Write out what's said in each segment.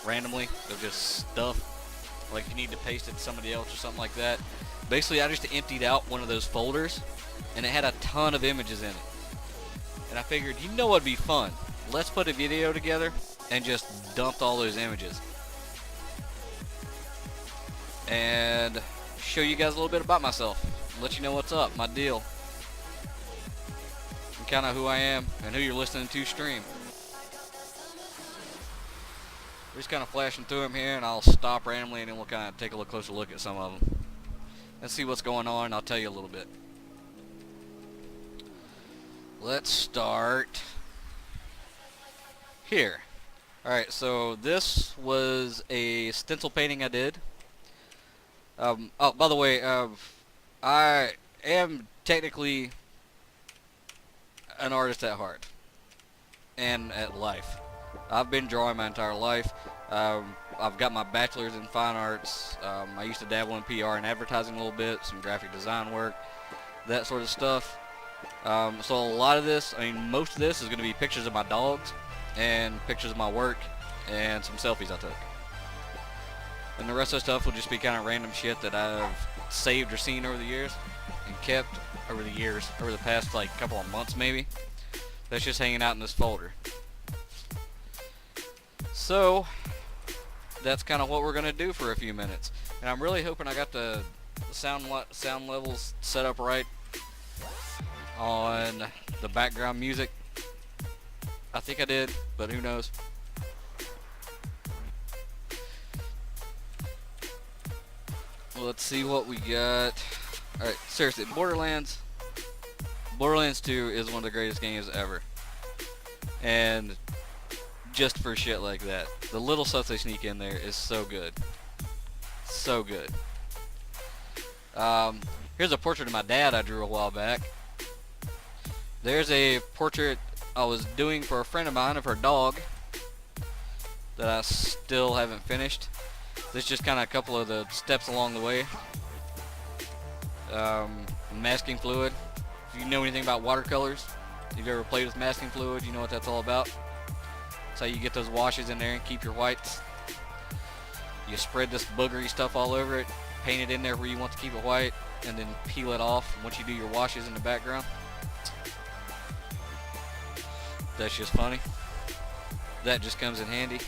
randomly of just stuff. Like if you need to paste it to somebody else or something like that. Basically, I just emptied out one of those folders, and it had a ton of images in it. And I figured, you know what'd be fun? Let's put a video together and just dumped all those images. And show you guys a little bit about myself. Let you know what's up, my deal. And kind of who I am and who you're listening to stream. We're just kind of flashing through them here, and I'll stop randomly and then we'll kind of take a little closer look at some of them. Let's see what's going on, and I'll tell you a little bit. Let's start here. Alright, so this was a stencil painting I did. Oh, by the way, I am technically an artist at heart and at life. I've been drawing my entire life. I've got my bachelor's in fine arts. I used to dabble in PR and advertising a little bit, some graphic design work, that sort of stuff. So a lot of this, I mean, most of this is going to be pictures of my dogs and pictures of my work and some selfies I took. And the rest of the stuff will just be kind of random shit that I've saved or seen over the years and kept over the past like couple of months maybe. That's just hanging out in this folder. So that's kind of what we're gonna do for a few minutes, and I'm really hoping I got the sound levels set up right on the background music. I think I did, but who knows. Let's see what we got. Alright, seriously, Borderlands 2 is one of the greatest games ever. And just for shit like that, the little stuff they sneak in there is so good. So good. Here's a portrait of my dad I drew a while back. There's a portrait I was doing for a friend of mine of her dog that I still haven't finished. This is just kind of a couple of the steps along the way. Masking fluid. If you know anything about watercolors, if you've ever played with masking fluid, you know what that's all about. That's how you get those washes in there and keep your whites. You spread this boogery stuff all over it, paint it in there where you want to keep it white, and then peel it off once you do your washes in the background. That's just funny. That just comes in handy.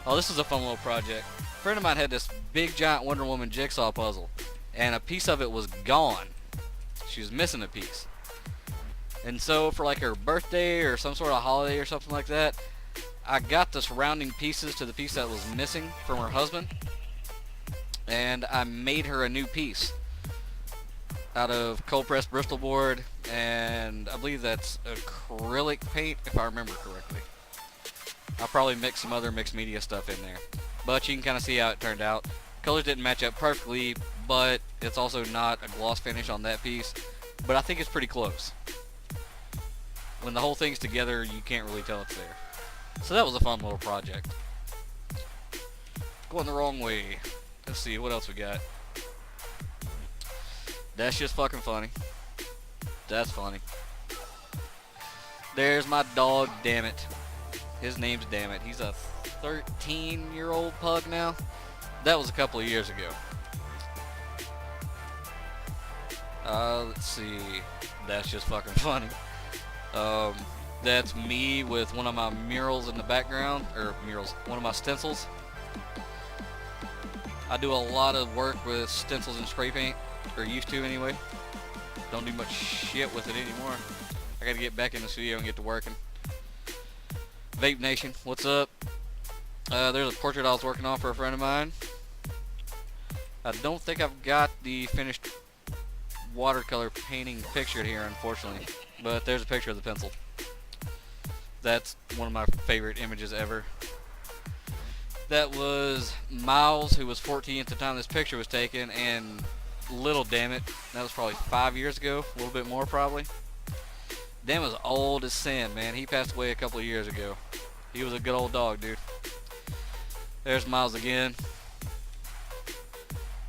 Oh, this is a fun little project. A friend of mine had this big giant Wonder Woman jigsaw puzzle, and a piece of it was gone. She was missing a piece. And so for like her birthday or some sort of holiday or something like that, I got the surrounding pieces to the piece that was missing from her husband, and I made her a new piece out of cold pressed Bristol board, and I believe that's acrylic paint if I remember correctly. I'll probably mix some other mixed media stuff in there, but you can kind of see how it turned out. Colors didn't match up perfectly, but it's also not a gloss finish on that piece, but I think it's pretty close. When the whole thing's together, you can't really tell it's there. So that was a fun little project. Going the wrong way. Let's see, what else we got? That's just fucking funny. That's funny. There's my dog, Dammit. His name's Dammit. He's a 13-year-old pug now. That was a couple of years ago. Let's see. That's just fucking funny. That's me with one of my murals in the background, or one of my stencils. I do a lot of work with stencils and spray paint, or used to anyway. Don't do much shit with it anymore. I gotta get back in the studio and get to working. Vape Nation, what's up? There's a portrait I was working on for a friend of mine. I don't think I've got the finished watercolor painting pictured here, unfortunately, but there's a picture of the pencil. That's one of my favorite images ever. That was Miles, who was 14 at the time this picture was taken, and little Dammit, that was probably 5 years ago, a little bit more probably. Dan was old as sin, man. He passed away a couple of years ago. He was a good old dog, dude. There's Miles again.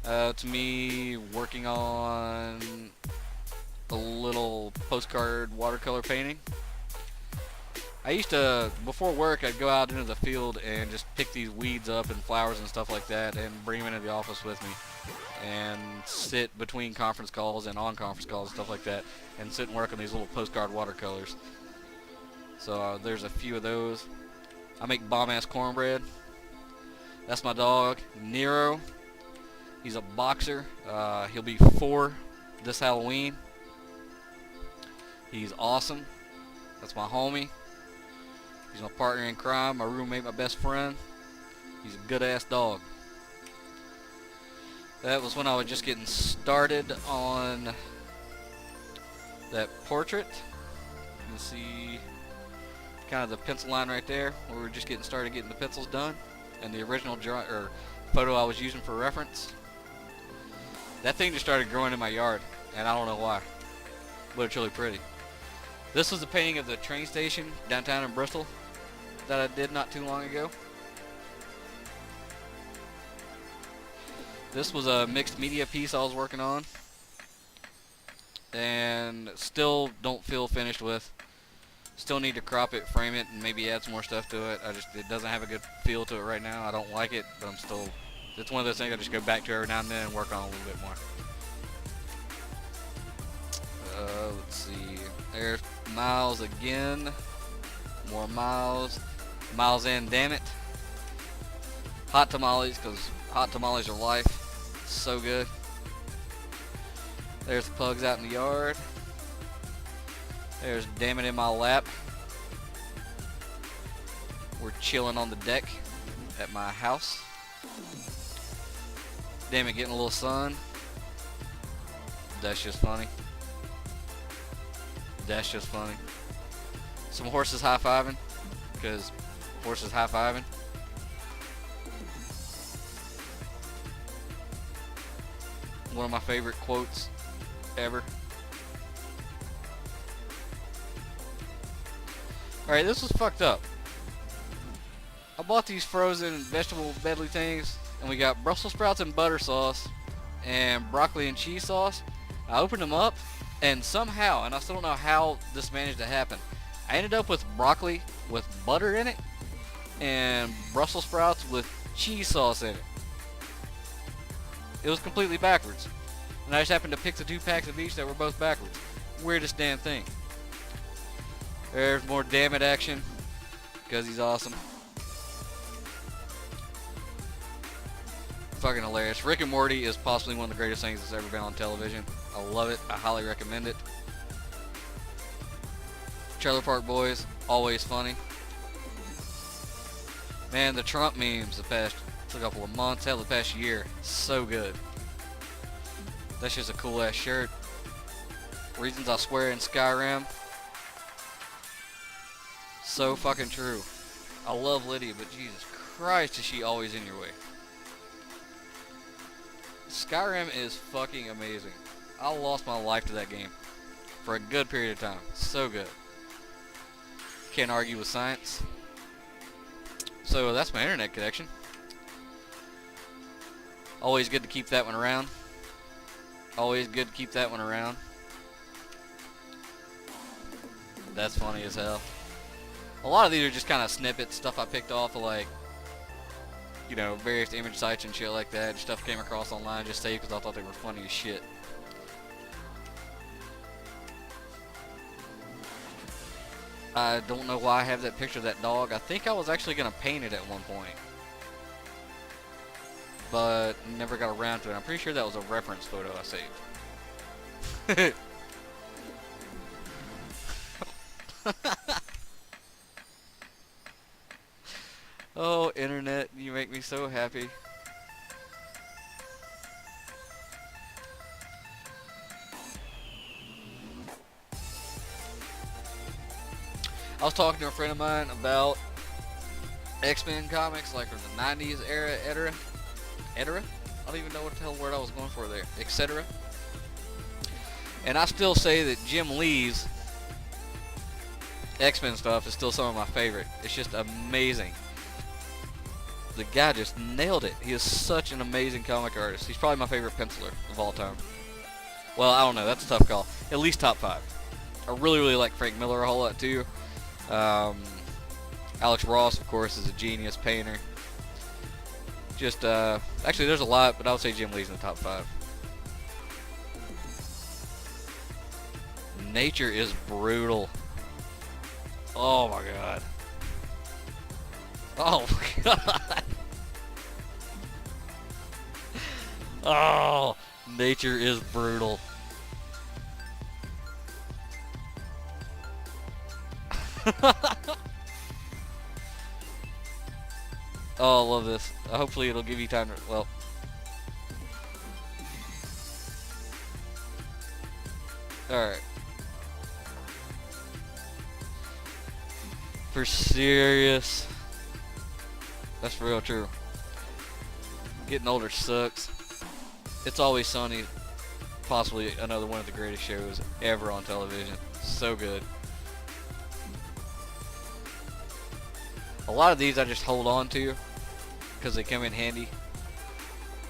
To me working on a little postcard watercolor painting. I used to, before work, I'd go out into the field and just pick these weeds up and flowers and stuff like that and bring them into the office with me and sit between conference calls and on conference calls and stuff like that and sit and work on these little postcard watercolors. So there's a few of those. I make bomb-ass cornbread. That's my dog, Nero. He's a boxer. He'll be 4 this Halloween. He's awesome. That's my homie. He's my partner in crime, my roommate, my best friend. He's a good-ass dog. That was when I was just getting started on that portrait. You can see kind of the pencil line right there, where we were just getting started getting the pencils done. And the original photo I was using for reference. That thing just started growing in my yard, and I don't know why, but it's really pretty. This was a painting of the train station downtown in Bristol that I did not too long ago. This was a mixed media piece I was working on, and still don't feel finished with. Still need to crop it, frame it, and maybe add some more stuff to it. It doesn't have a good feel to it right now. I don't like it, but it's one of those things I just go back to every now and then and work on a little bit more. Let's see. There's Miles again. More Miles. Miles in, damn it. Hot tamales, because hot tamales are life. It's so good. There's the pugs out in the yard. There's Damn It in My Lap. We're chilling on the deck at my house. Damn It getting a little sun. That's just funny. That's just funny. Some horses high-fiving, because horses high-fiving. One of my favorite quotes ever. Alright, this was fucked up. I bought these frozen vegetable medley things, and we got Brussels sprouts and butter sauce, and broccoli and cheese sauce. I opened them up, and somehow, and I still don't know how this managed to happen, I ended up with broccoli with butter in it, and Brussels sprouts with cheese sauce in it. It was completely backwards. And I just happened to pick the 2 packs of each that were both backwards. Weirdest damn thing. There's more Damn It action, because he's awesome. Fucking hilarious. Rick and Morty is possibly one of the greatest things that's ever been on television. I love it. I highly recommend it. Trailer Park Boys, always funny. Man, the Trump memes took a couple of months, hell, the past year. So good. That's just a cool ass shirt. Reasons I Swear in Skyrim. So fucking true. I love Lydia, but Jesus Christ, is she always in your way. Skyrim is fucking amazing. I lost my life to that game for a good period of time. So good. Can't argue with science. So that's my internet connection. Always good to keep that one around. Always good to keep that one around. That's funny as hell. A lot of these are just kind of snippets, stuff I picked off of, like, you know, various image sites and shit like that. Stuff came across online, just saved because I thought they were funny as shit. I don't know why I have that picture of that dog. I think I was actually going to paint it at one point, but never got around to it. I'm pretty sure that was a reference photo I saved. Oh, internet, you make me so happy. I was talking to a friend of mine about X-Men comics, like from the 90s era, I don't even know what the hell word I was going for there, etc. And I still say that Jim Lee's X-Men stuff is still some of my favorite. It's just amazing. The guy just nailed it. He is such an amazing comic artist. He's probably my favorite penciler of all time. Well, I don't know. That's a tough call. At least top 5. I really, really like Frank Miller a whole lot too. Um, Alex Ross, of course, is a genius painter. Just, actually, there's a lot, but I would say Jim Lee's in the top 5. Nature is brutal. Oh my god. Oh my god. Oh, nature is brutal. Oh, I love this. Hopefully it'll give you time to, well. Alright. For serious. That's real true. Getting older sucks. It's Always Sunny, possibly another one of the greatest shows ever on television. So good. A lot of these I just hold on to because they come in handy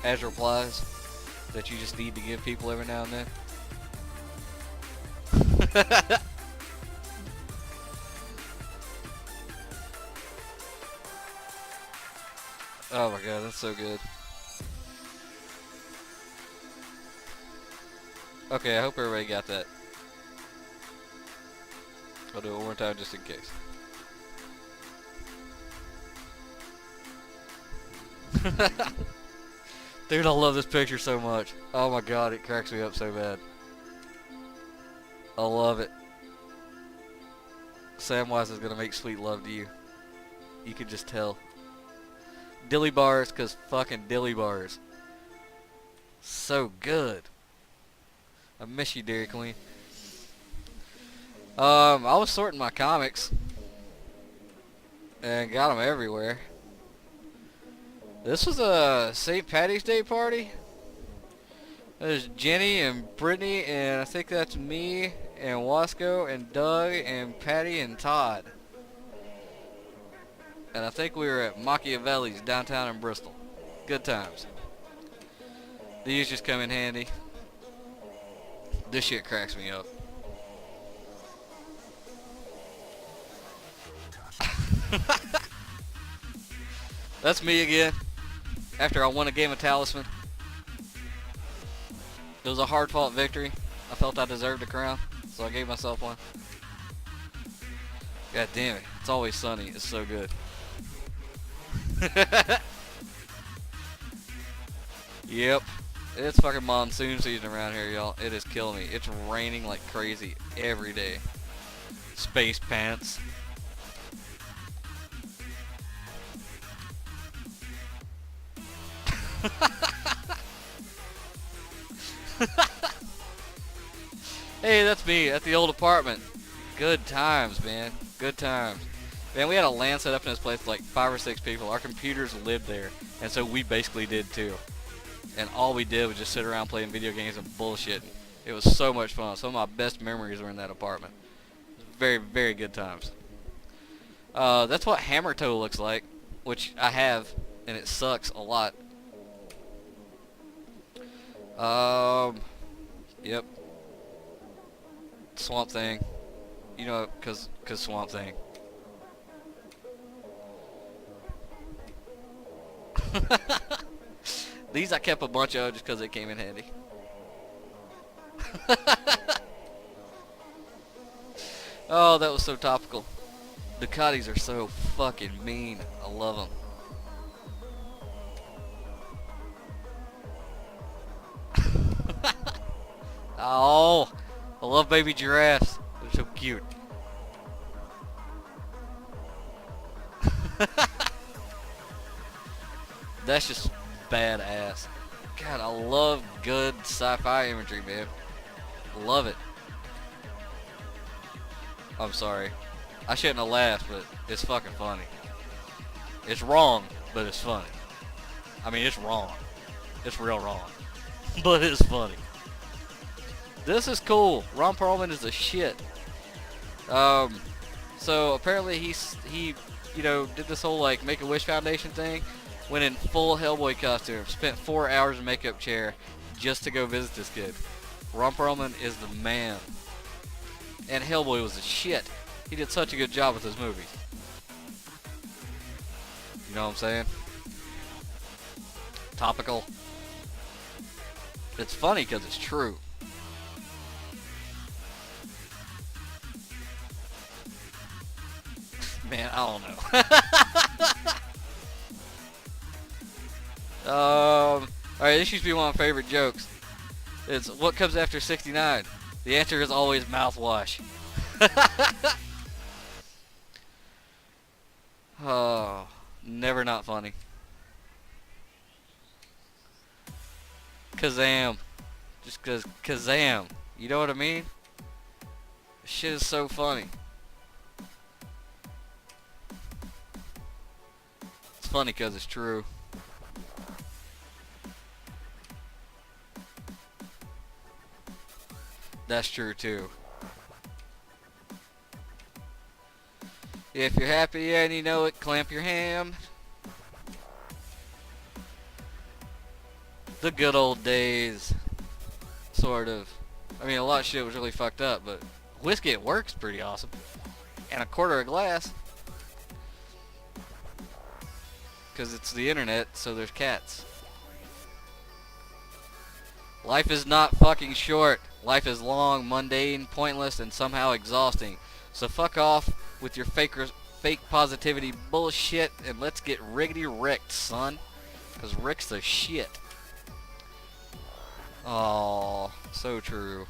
as replies that you just need to give people every now and then. Oh my god, that's so good. Okay, I hope everybody got that. I'll do it one more time just in case. Dude, I love this picture so much. Oh my god, it cracks me up so bad. I love it. Samwise is gonna make sweet love to you. You can just tell. Dilly bars, cause fucking dilly bars. So good. I miss you, Dairy Queen. I was sorting my comics and got them everywhere. This was a St. Patty's Day party. There's Jenny and Brittany, and I think that's me and Wasco and Doug and Patty and Todd. And I think we were at Machiavelli's downtown in Bristol. Good times. These just come in handy. This shit cracks me up. That's me again. After I won a game of Talisman. It was a hard-fought victory. I felt I deserved a crown, so I gave myself one. God damn it. It's Always Sunny. It's so good. Yep. It's fucking monsoon season around here, y'all. It is killing me. It's raining like crazy every day. Space pants. Hey, that's me at the old apartment. Good times, man. Good times. Man, we had a LAN set up in this place with like 5 or 6 people. Our computers lived there, and so we basically did too. And all we did was just sit around playing video games and bullshitting. It was so much fun. Some of my best memories were in that apartment. Very, very good times. That's what Hammer Toe looks like, which I have, and it sucks a lot. Yep. Swamp Thing. You know, cause Swamp Thing. These I kept a bunch of just because they came in handy. Oh, that was so topical. Ducatis are so fucking mean. I love them. Oh, I love baby giraffes. They're so cute. That's just badass. God, I love good sci-fi imagery, man. Love it. I'm sorry. I shouldn't have laughed, but it's fucking funny. It's wrong, but it's funny. I mean, it's wrong. It's real wrong. But it's funny. This is cool. Ron Perlman is the shit. So apparently he did this whole like Make-A-Wish Foundation thing. Went in full Hellboy costume. Spent 4 hours in makeup chair just to go visit this kid. Ron Perlman is the man. And Hellboy was the shit. He did such a good job with his movies. You know what I'm saying? Topical. It's funny because it's true. Man, I don't know. Alright, this used to be one of my favorite jokes. It's, what comes after 69? The answer is always mouthwash. Oh, never not funny. Kazam. Just cause Kazam. You know what I mean? Shit is so funny. It's funny cause it's true. That's true too. If you're happy and you know it, clamp your ham. The good old days. Sort of. I mean, a lot of shit was really fucked up, but whiskey at work's pretty awesome. And a quarter a glass. Because it's the internet, so there's cats. Life is not fucking short. Life is long, mundane, pointless, and somehow exhausting. So fuck off with your fake positivity bullshit and let's get riggedy wrecked, son. Because Rick's the shit. Oh, so true.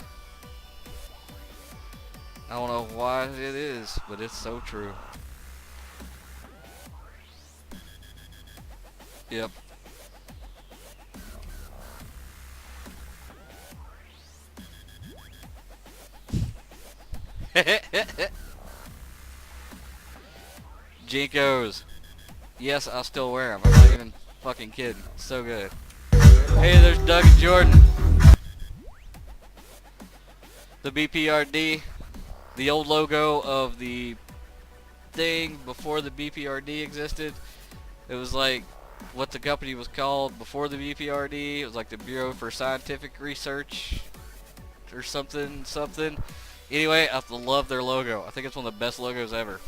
I don't know why it is, but it's so true. Yep. Jinkos. Yes, I'll still wear them. I'm not even fucking kidding. So good. Hey, there's Doug and Jordan. The BPRD. The old logo of the thing before the BPRD existed. It was like what the company was called before the BPRD. It was like the Bureau for Scientific Research or something. Anyway, I love their logo. I think it's one of the best logos ever.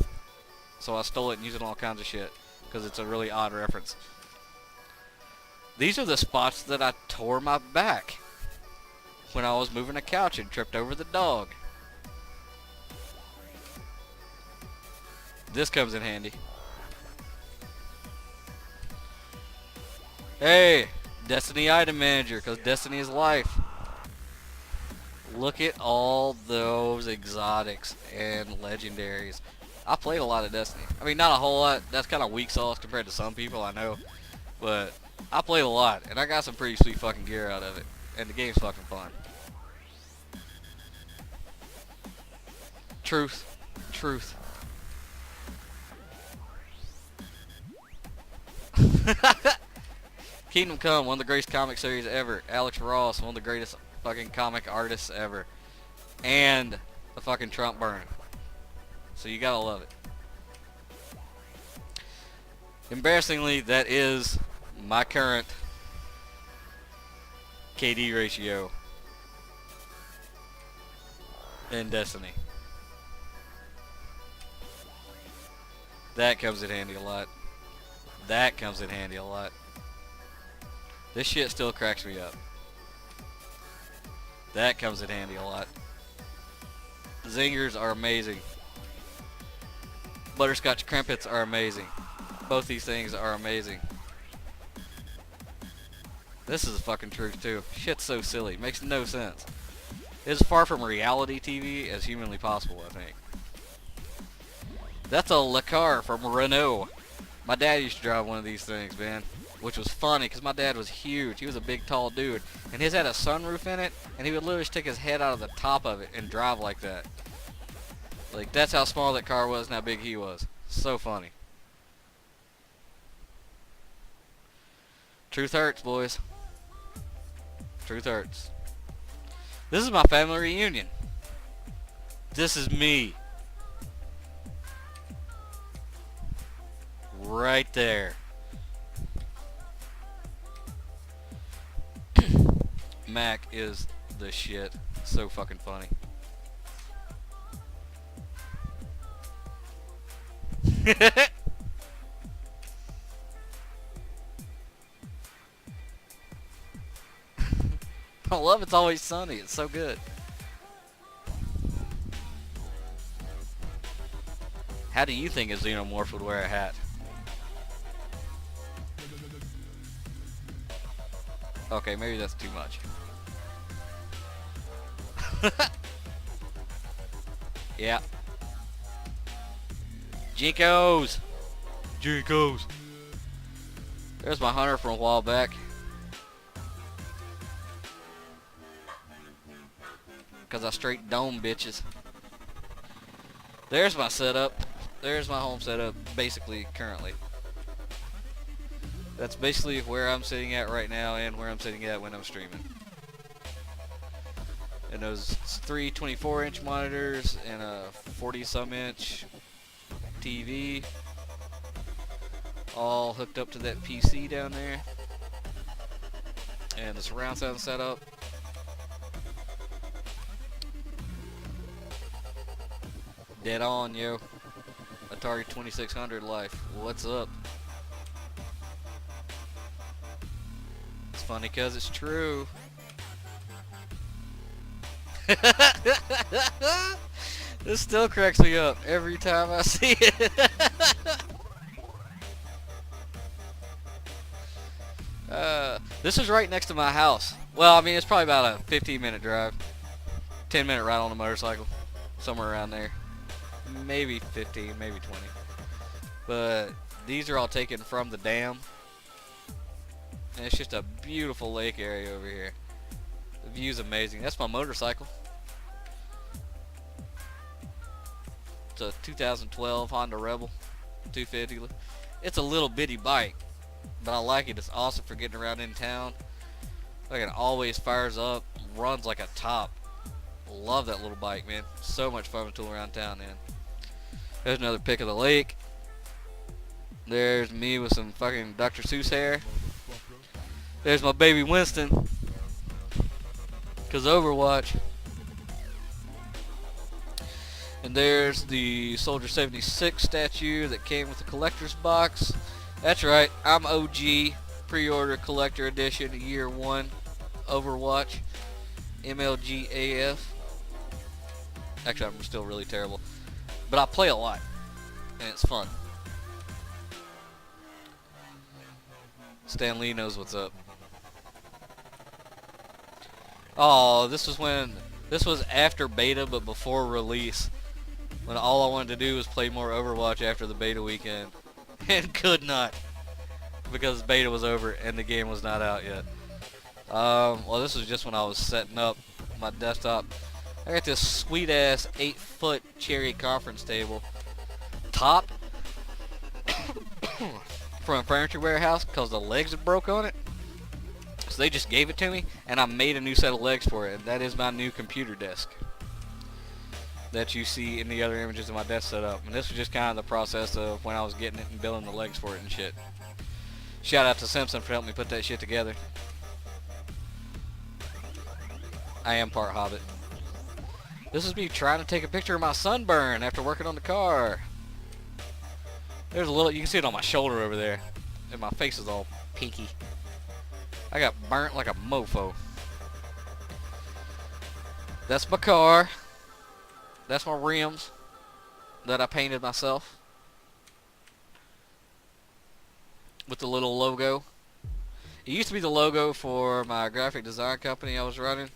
So I stole it and used it on all kinds of shit because it's a really odd reference. These are the spots that I tore my back when I was moving a couch and tripped over the dog. This comes in handy. Hey, Destiny Item Manager, because Destiny is life. Look at all those exotics and legendaries. I played a lot of Destiny. I mean, not a whole lot. That's kind of weak sauce compared to some people, I know. But I played a lot, and I got some pretty sweet fucking gear out of it. And the game's fucking fun. Truth. Truth. Kingdom Come, one of the greatest comic series ever. Alex Ross, one of the greatest fucking comic artists ever. And the fucking Trump burn. So you gotta love it. Embarrassingly, that is my current KD ratio in Destiny. That comes in handy a lot. That comes in handy a lot. This shit still cracks me up. That comes in handy a lot. Zingers are amazing. Butterscotch Crimpets are amazing. Both these things are amazing. This is the fucking truth too. Shit's so silly. Makes no sense. It's far from reality TV as humanly possible, I think. That's a Lecar from Renault. My dad used to drive one of these things, man. Which was funny because my dad was huge. He was a big, tall dude. And his had a sunroof in it. And he would literally stick his head out of the top of it and drive like that. Like, that's how small that car was and how big he was. So funny. Truth hurts, boys. Truth hurts. This is my family reunion. This is me. Right there. Mac is the shit. So fucking funny. I love It's Always Sunny. It's so good. How do you think a xenomorph would wear a hat? Okay, maybe that's too much. Yeah. Jinkos! Jinkos! There's my hunter from a while back. Cause I straight dome bitches. There's my setup. There's my home setup, basically, currently. That's basically where I'm sitting at right now and where I'm sitting at when I'm streaming. And those 3 24-inch monitors and a 40-some inch TV, all hooked up to that PC down there. And the surround sound setup. Dead on, yo. Atari 2600 life. What's up? It's funny cause it's true. This still cracks me up every time I see it. This is right next to my house. Well, I mean, it's probably about a 15-minute drive. 10-minute ride on a motorcycle. Somewhere around there. Maybe 15, maybe 20. But these are all taken from the dam. And it's just a beautiful lake area over here. The view's amazing. That's my motorcycle. It's a 2012 Honda Rebel 250. It's a little bitty bike, but I like it. It's awesome for getting around in town. Like, it always fires up, runs like a top. Love that little bike, man. So much fun to tool around town, man. There's another pic of the lake. There's me with some fucking Dr. Seuss hair. There's my baby Winston. Cause Overwatch. And there's the Soldier 76 statue that came with the collector's box. That's right, I'm OG pre-order collector edition year 1 Overwatch MLGAF. Actually, I'm still really terrible, but I play a lot and it's fun. Stan Lee knows what's up. Oh, this was after beta but before release, when all I wanted to do was play more Overwatch after the beta weekend and could not because beta was over and the game was not out yet. Well, this was just when I was setting up my desktop. I got this sweet ass 8-foot cherry conference table, top from a furniture warehouse because the legs had broke on it. So they just gave it to me and I made a new set of legs for it, and that is my new computer desk that you see in the other images of my desk setup. And this was just kind of the process of when I was getting it and building the legs for it and shit. Shout out to Simpson for helping me put that shit together. I am part Hobbit. This is me trying to take a picture of my sunburn after working on the car. There's a little, you can see it on my shoulder over there. And my face is all pinky. I got burnt like a mofo. That's my car. That's my rims that I painted myself with the little logo. It used to be the logo for my graphic design company I was running.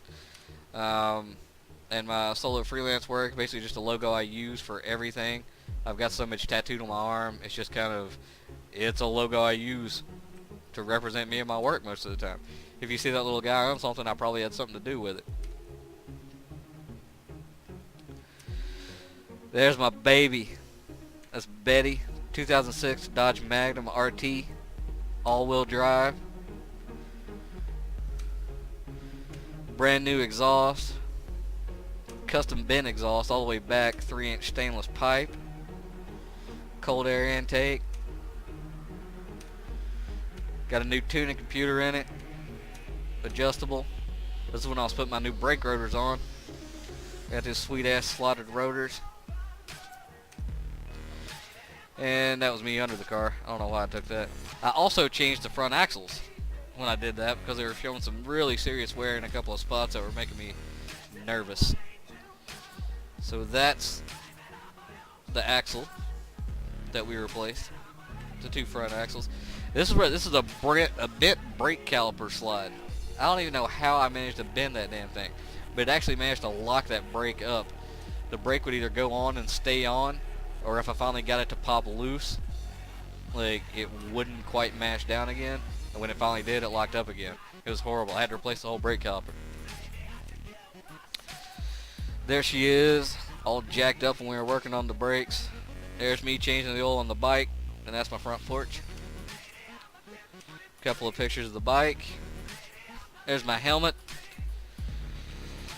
And my solo freelance work, basically just a logo I use for everything. I've got so much tattooed on my arm, it's just kind of, it's a logo I use to represent me and my work most of the time. If you see that little guy on something, I probably had something to do with it. There's my baby. That's Betty, 2006 Dodge Magnum RT, all-wheel drive. Brand new exhaust. Custom bent exhaust all the way back, 3-inch stainless pipe. Cold air intake. Got a new tuning computer in it. Adjustable. This is when I was putting my new brake rotors on. Got these sweet ass slotted rotors. And that was me under the car. I don't know why I took that. I also changed the front axles when I did that because they were showing some really serious wear in a couple of spots that were making me nervous. So that's the axle that we replaced. The two front axles. This is a bent brake caliper slide. I don't even know how I managed to bend that damn thing, but it actually managed to lock that brake up. The brake would either go on and stay on, or if I finally got it to pop loose, like it wouldn't quite mash down again. And when it finally did, it locked up again. It was horrible. I had to replace the whole brake caliper. There she is, all jacked up when we were working on the brakes. There's me changing the oil on the bike, and that's my front porch. Couple of pictures of the bike. There's my helmet.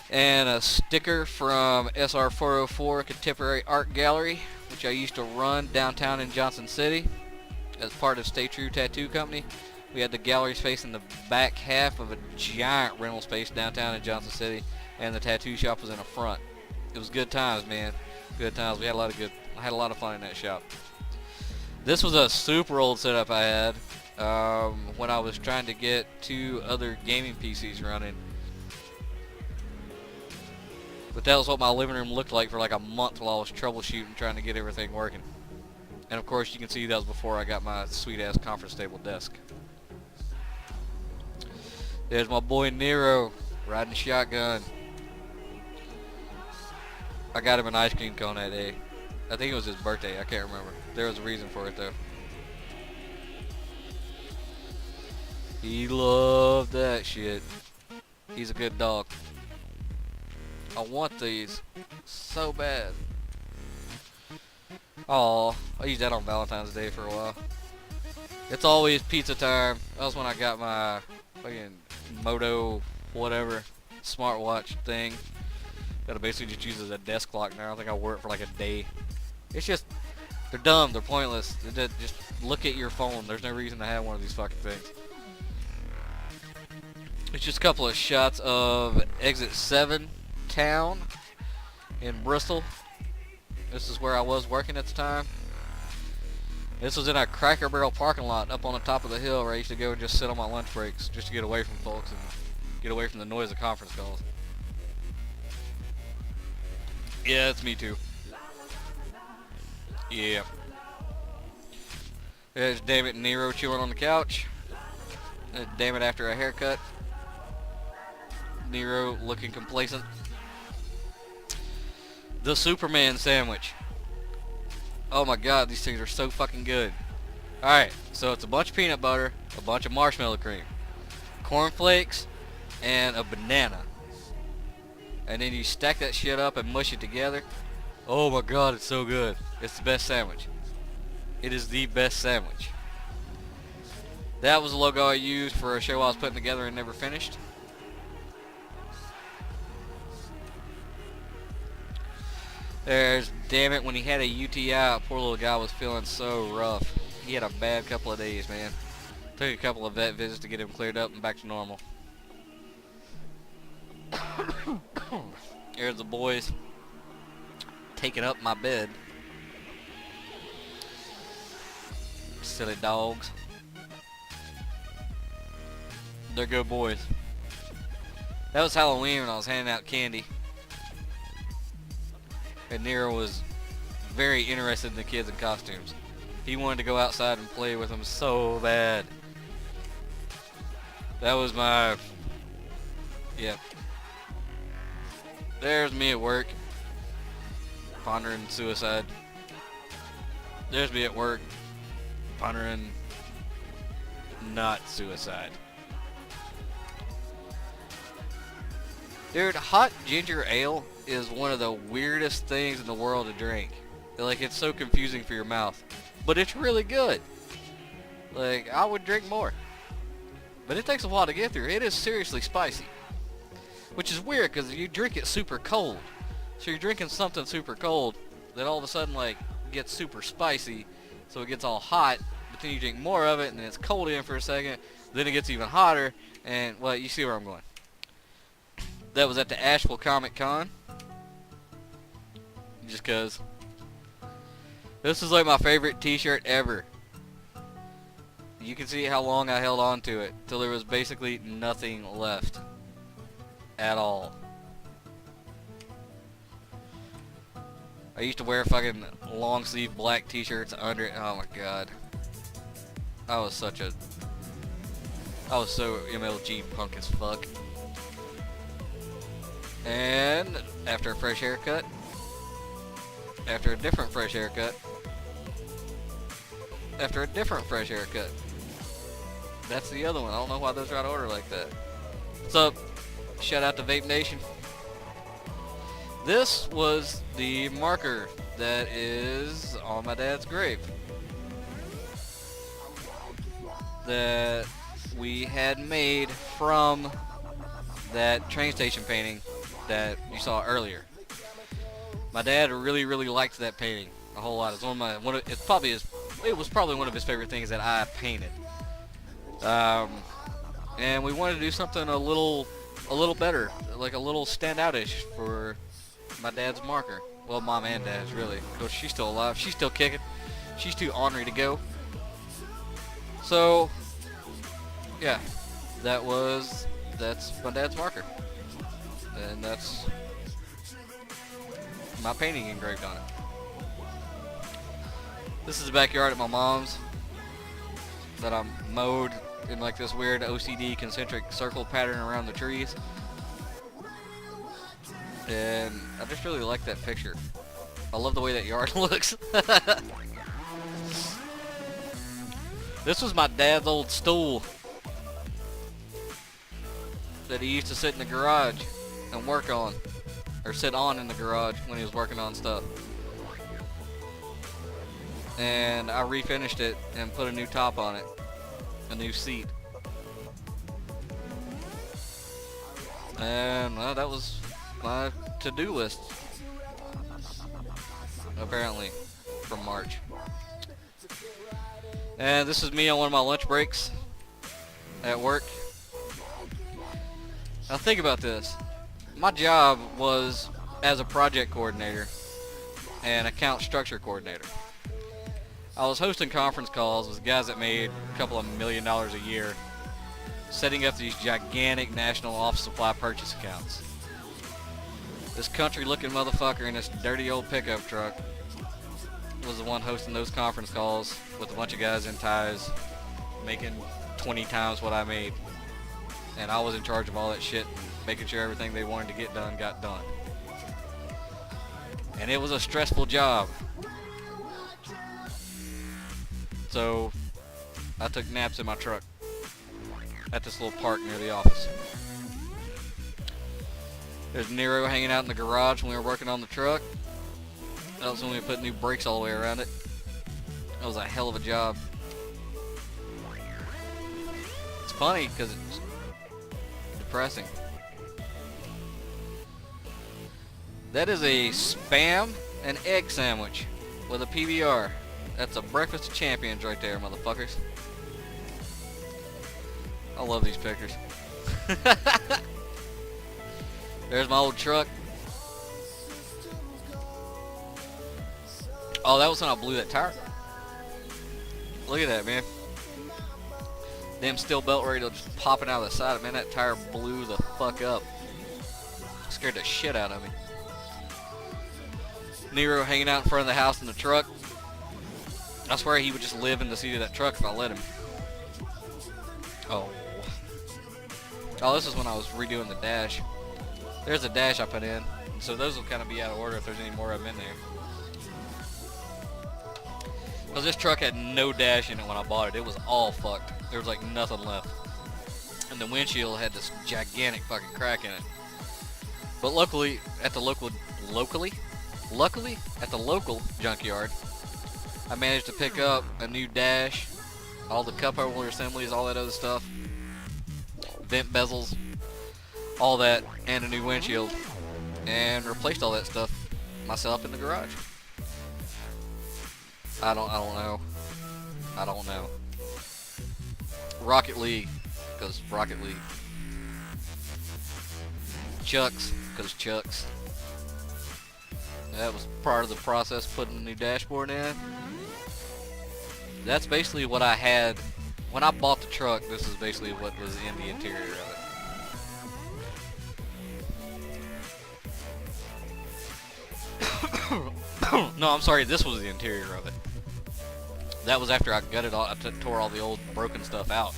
And a sticker from SR404 Contemporary Art Gallery, which I used to run downtown in Johnson City as part of Stay True Tattoo Company. We had the gallery space in the back half of a giant rental space downtown in Johnson City, and the tattoo shop was in the front. It was good times, man. Good times. I had a lot of fun in that shop. This was a super old setup I had when I was trying to get 2 other gaming PCs running. But that was what my living room looked like for like a month while I was troubleshooting, trying to get everything working. And of course you can see that was before I got my sweet ass conference table desk. There's my boy Nero riding shotgun. I got him an ice cream cone that day. I think it was his birthday, I can't remember. There was a reason for it though. He loved that shit. He's a good dog. I want these so bad. Aw, I used that on Valentine's Day for a while. It's always pizza time. That was when I got my fucking Moto whatever smartwatch thing that I basically just use as a desk clock now. I think I wore it for like a day. It's just, they're dumb, they're pointless. Just look at your phone. There's no reason to have one of these fucking things. It's just a couple of shots of Exit 7 Town in Bristol. This is where I was working at the time. This was in a Cracker Barrel parking lot up on the top of the hill where I used to go and just sit on my lunch breaks just to get away from folks and get away from the noise of conference calls. Yeah, it's me too. Yeah. There's Dammit and Nero chilling on the couch. Dammit after a haircut. Nero looking complacent. The Superman sandwich. Oh my god, these things are so fucking good. Alright, so it's a bunch of peanut butter, a bunch of marshmallow cream, cornflakes, and a banana. And then you stack that shit up and mush it together. Oh my god, it's so good. It's the best sandwich. It is the best sandwich. That was the logo I used for a show I was putting together and never finished. There's Dammit when he had a UTI. Poor little guy was feeling so rough. He had a bad couple of days, man. Took a couple of vet visits to get him cleared up and back to normal. There's the boys taking up my bed. Silly dogs. They're good boys. That was Halloween when I was handing out candy. And Nero was very interested in the kids in costumes. He wanted to go outside and play with them so bad. That was my... yeah. There's me at work, pondering suicide. There's me at work, pondering not suicide. Dude, hot ginger ale is one of the weirdest things in the world to drink. Like, it's so confusing for your mouth. But it's really good. Like, I would drink more. But it takes a while to get through. It is seriously spicy. Which is weird, because you drink it super cold. So you're drinking something super cold that all of a sudden, like, gets super spicy. So it gets all hot. But then you drink more of it, and then it's cold in for a second. Then it gets even hotter. And, well, you see where I'm going. That was at the Asheville Comic Con. Just cause. This is like my favorite t-shirt ever. You can see how long I held on to it till there was basically nothing left at all. I used to wear fucking long sleeve black t-shirts under it. Oh my god. I was so MLG punk as fuck. And after a fresh haircut, after a different fresh haircut, after a different fresh haircut. That's the other one. I don't know why those are out of order like that. What's up? Shout out to Vape Nation. This was the marker that is on my dad's grave that we had made from that train station painting that you saw earlier. My dad really liked that painting a whole lot. It's it was probably one of his favorite things that I painted. And we wanted to do something a little better, like a little standout-ish for my dad's marker. Well, mom and dad's really. Of course, she's still alive. She's still kicking. She's too ornery to go. So, yeah, that's my dad's marker, and that's my painting engraved on it. This is the backyard at my mom's that I'm mowed in like this weird OCD concentric circle pattern around the trees. And I just really like that picture. I love the way that yard looks. This was my dad's old stool that he used to sit in the garage and work on. Or sit on in the garage when he was working on stuff. And I refinished it and put a new top on it. A new seat. And well, that was my to-do list. Apparently, from March. And this is me on one of my lunch breaks at work. Now think about this. My job was as a project coordinator and account structure coordinator. I was hosting conference calls with guys that made a couple of $1 million a year, setting up these gigantic national office supply purchase accounts. This country-looking motherfucker in this dirty old pickup truck was the one hosting those conference calls with a bunch of guys in ties, making 20 times what I made. And I was in charge of all that shit, making sure everything they wanted to get done got done. And it was a stressful job. So I took naps in my truck at this little park near the office. There's Nero hanging out in the garage when we were working on the truck. That was when we put new brakes all the way around it. That was a hell of a job. It's funny because it's depressing. That is a Spam and egg sandwich with a PBR. That's a breakfast of champions right there, motherfuckers. I love these pictures. There's my old truck. Oh, that was when I blew that tire. Look at that, man. Damn steel belt radio just popping out of the side. Man, that tire blew the fuck up. Scared the shit out of me. Nero hanging out in front of the house in the truck. I swear he would just live in the seat of that truck if I let him. Oh. Oh, this is when I was redoing the dash. There's a dash I put in. So those will kind of be out of order if there's any more of them in there. Because this truck had no dash in it when I bought it. It was all fucked. There was like nothing left. And the windshield had this gigantic fucking crack in it. But luckily, at the local junkyard, I managed to pick up a new dash, all the cup holder assemblies, all that other stuff, vent bezels, all that, and a new windshield, and replaced all that stuff myself in the garage. I don't know. Rocket League, because Rocket League. Chucks, because Chucks. That was part of the process putting the new dashboard in. That's basically what I had when I bought the truck. This is basically what was in the interior of it. No, I'm sorry, this was the interior of it. That was after I gutted all, I tore all the old broken stuff out.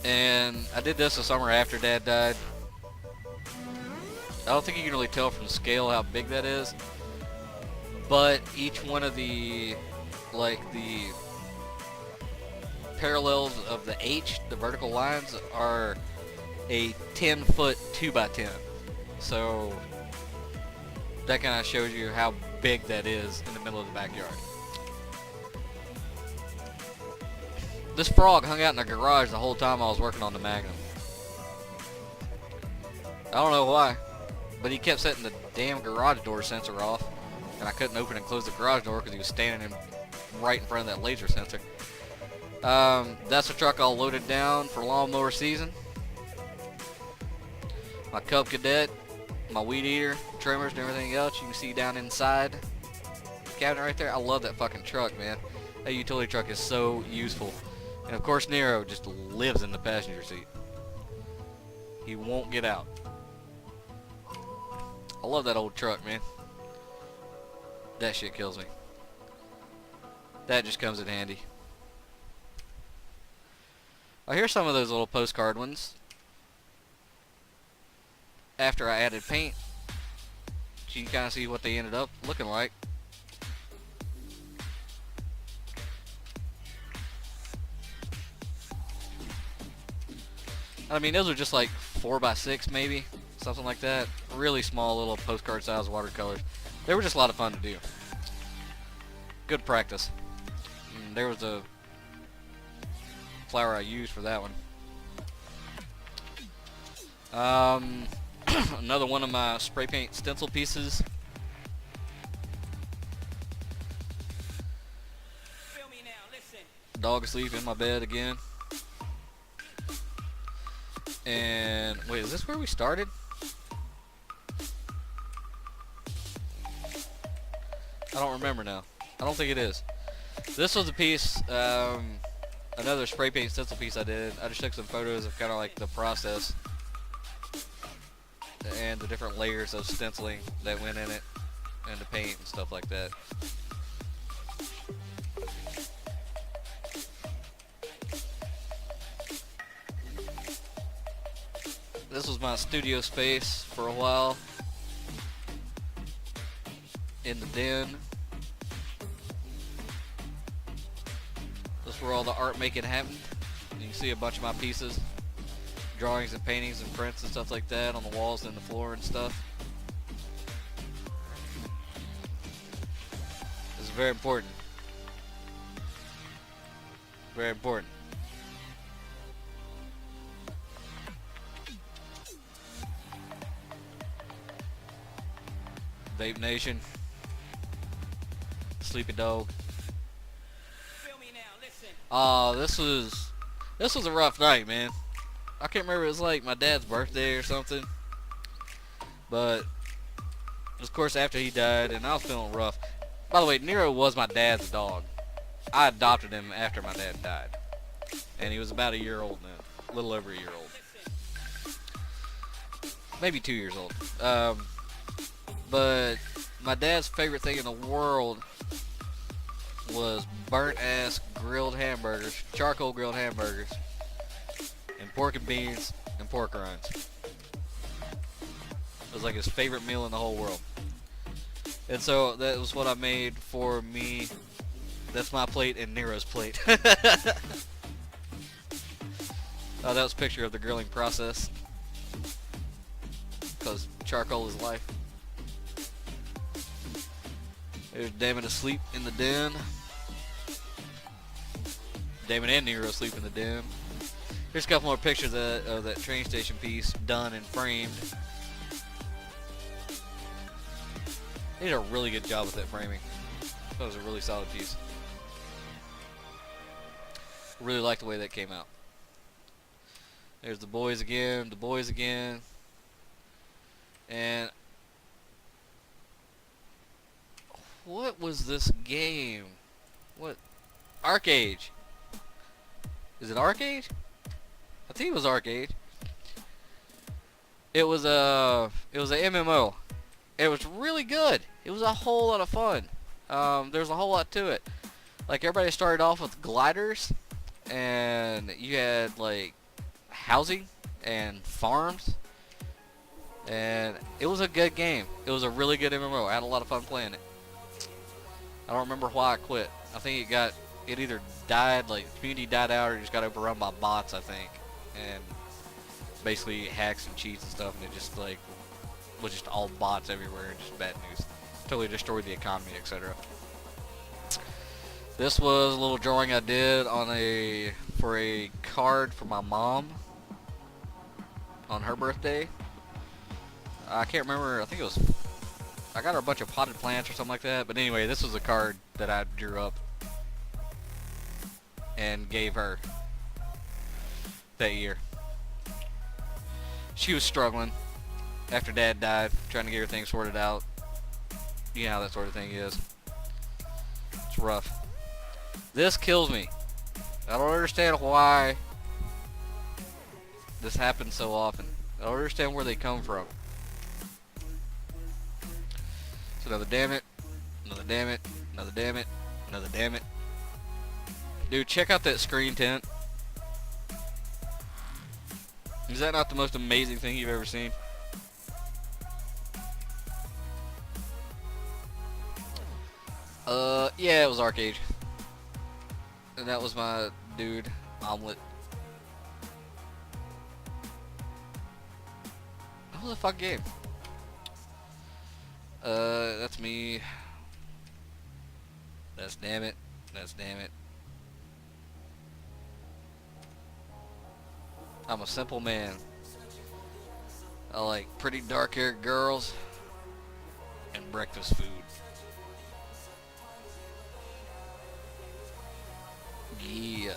And I did this the summer after Dad died. I don't think you can really tell from the scale how big that is, but each one of the, like, the parallels of the H, the vertical lines, are a 10-foot 2x10. So that kind of shows you how big that is in the middle of the backyard. This frog hung out in the garage the whole time I was working on the Magnum. I don't know why, but he kept setting the damn garage door sensor off, and I couldn't open and close the garage door because he was standing right in front of that laser sensor. That's the truck all loaded down for lawnmower season. My Cub Cadet, my weed eater, trimmers, and everything else you can see down inside the cabinet right there. I love that fucking truck, man. That utility truck is so useful. And of course Nero just lives in the passenger seat. He won't get out. I love that old truck, man. That shit kills me. That just comes in handy. Here's some of those little postcard ones. After I added paint, so you can kind of see what they ended up looking like. I mean, those are just like 4x6 maybe, something like that. Really small little postcard size watercolors. They were just a lot of fun to do. Good practice. And there was a flower I used for that one. Another one of my spray paint stencil pieces. Dog asleep in my bed again. And wait, is this where we started? I don't remember now. I don't think it is. This was a piece, another spray paint stencil piece I did. I just took some photos of kind of like the process and the different layers of stenciling that went in it, and the paint and stuff like that. This was my studio space for a while in the den. This is where all the art making happened. You can see a bunch of my pieces, drawings and paintings and prints and stuff like that on the walls and the floor and stuff. This is very important. Very important. Vape Nation, Sleepy Dog. This was a rough night, man. I can't remember, it was like my dad's birthday or something, but of course after he died, and I was feeling rough. By the way, Nero was my dad's dog. I adopted him after my dad died, and he was about a year old then, a little over a year old, maybe 2 years old. But my dad's favorite thing in the world was burnt ass grilled hamburgers, charcoal grilled hamburgers, and pork and beans and pork rinds. It was like his favorite meal in the whole world. And so that was what I made for me. That's my plate and Nero's plate. Oh, that was a picture of the grilling process, because charcoal is life. There's Damon asleep in the den. Damon and Nero asleep in the den. Here's a couple more pictures of that train station piece done and framed. They did a really good job with that framing. That was a really solid piece. Really like the way that came out. There's the boys again, the boys again. And what was this game? What? ArcAge. Is it ArcAge? I think it was ArcAge. It was a MMO. It was really good. It was a whole lot of fun. There's a whole lot to it. Like, everybody started off with gliders, and you had like housing and farms, and it was a good game. It was a really good MMO. I had a lot of fun playing it. I don't remember why I quit. I think it either died, like the community died out, or it just got overrun by bots, I think, and basically hacks and cheats and stuff, and it just like was just all bots everywhere and just bad news. Totally destroyed the economy, etc. This was a little drawing I did for a card for my mom on her birthday. I can't remember. I think it was. I got her a bunch of potted plants or something like that. But anyway, this was a card that I drew up and gave her that year. She was struggling after Dad died, trying to get her things sorted out. You know how that sort of thing is. It's rough. This kills me. I don't understand why this happens so often. I don't understand where they come from. So another damn it, another damn it, another damn it, another damn it. Dude, check out that screen tint. Is that not the most amazing thing you've ever seen? Yeah, it was ArcAge. And that was my dude, Omelet. That was a fun game. That's me. That's damn it. That's damn it. I'm a simple man. I like pretty dark-haired girls and breakfast food. Yeah,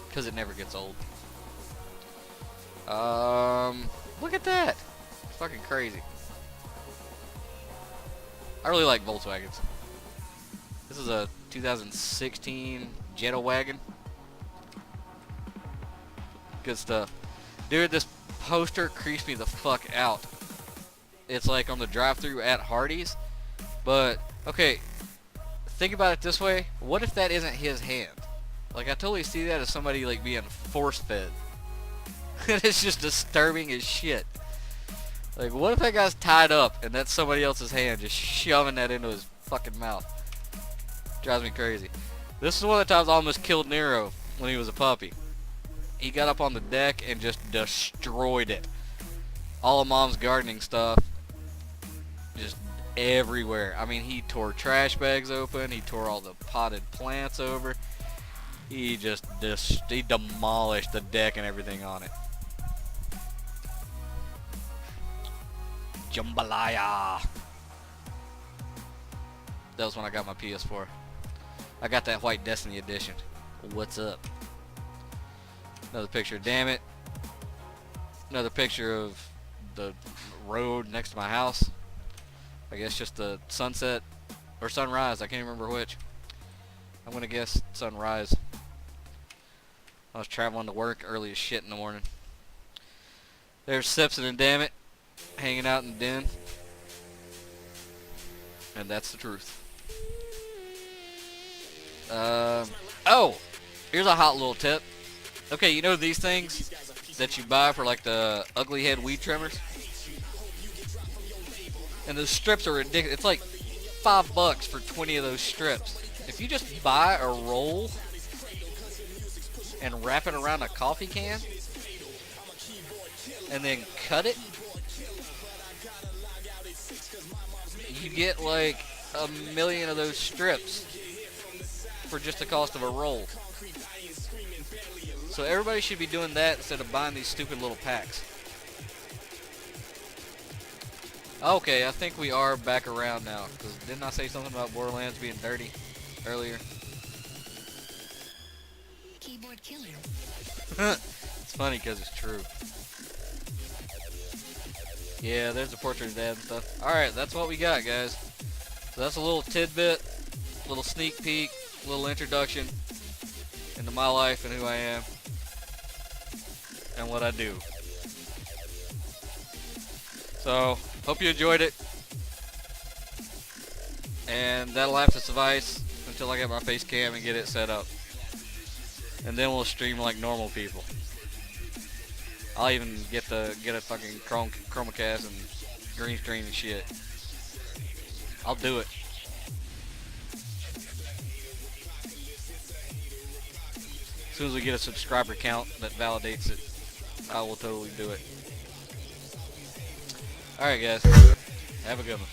because it never gets old. Look at that. It's fucking crazy. I really like Volkswagens. This is a 2016 Jetta wagon. Good stuff. Dude, this poster creeps me the fuck out. It's like on the drive-thru at Hardee's. But, okay, think about it this way. What if that isn't his hand? Like, I totally see that as somebody, like, being force-fed. It's just disturbing as shit. Like, what if that guy's tied up and that's somebody else's hand just shoving that into his fucking mouth? Drives me crazy. This is one of the times I almost killed Nero when he was a puppy. He got up on the deck and just destroyed it. All of Mom's gardening stuff just everywhere. I mean, he tore trash bags open. He tore all the potted plants over. He just he demolished the deck and everything on it. Jambalaya. That was when I got my PS4. I got that White Destiny edition. What's up? Another picture, damn it. Another picture of the road next to my house. I guess just the sunset or sunrise. I can't remember which. I'm gonna guess sunrise. I was traveling to work early as shit in the morning. There's Simpson and damn it, hanging out in the den. And that's the truth. Oh, here's a hot little tip. Okay, you know these things that you buy for like the ugly head weed trimmers? And those strips are ridiculous. It's like $5 for 20 of those strips. If you just buy a roll and wrap it around a coffee can and then cut it, you get like 1,000,000 of those strips for just the cost of a roll. So everybody should be doing that instead of buying these stupid little packs. Okay, I think we are back around now. Because didn't I say something about Borderlands being dirty earlier? Keyboard killer. It's funny because it's true. Yeah, there's a portrait of Dad and stuff. Alright, that's what we got, guys. So that's a little tidbit, little sneak peek, little introduction into my life and who I am and what I do. So, hope you enjoyed it. And that'll have to suffice until I get my face cam and get it set up. And then we'll stream like normal people. I'll even get a fucking chromacast and green screen and shit. I'll do it. As soon as we get a subscriber count that validates it, I will totally do it. Alright guys, have a good one.